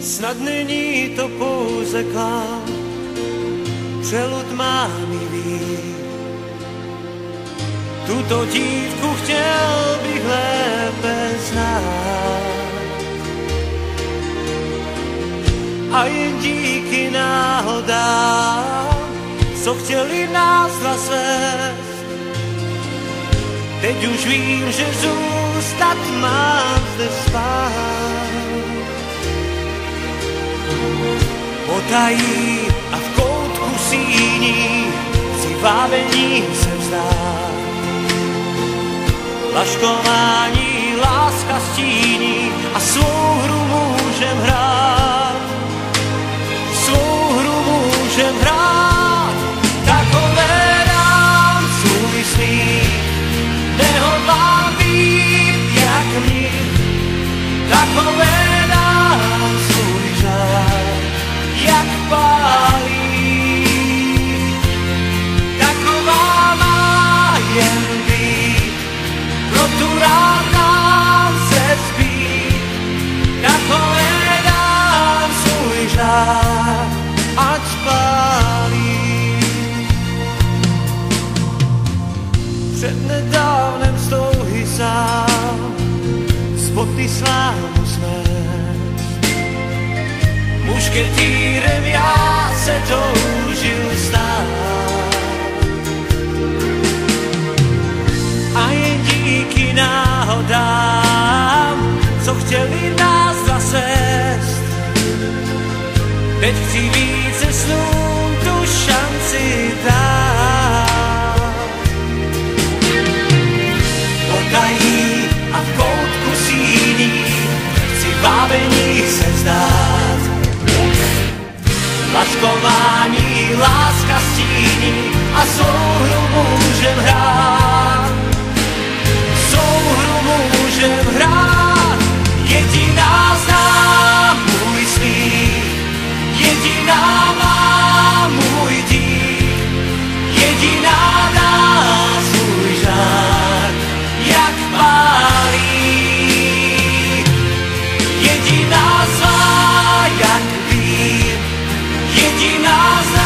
Snad není to pouze klam, přelud má milý. Tuto dívku chtěl bych lépe znát. A jen díky náhodám, co chtěli nás svést. Teď už vím, že zůstat mám zde spát. Potají a v koutku síní si vábení se vzdát. Laškování láska stíní a svou hru můžem hrát. Svou hru můžem hrát. Takové dám svůj smích, nehodlám být jak mě. Takové dám svůj žár, jak pálí. Taková má jen být, pro tu rád nám se zbít. Takové dám svůj žár, ať pálí. Přednedávnem z touhy sám spoty slámu smést. Mušketýrem já se toužil stát. A jen díky náhodám, co chtěli nás zasést. Teď chci více snům tu šanci dát. Potají a v koutku síní chci vábení se vzdát. Laškování láska stíní a svou hru můžem hrát. Svou hru můžem hrát. Jediná znám můj smích, jediná má můj dých, jediná dá svůj žár, jak pálí. Jediná zvá, jak vím, jediná znám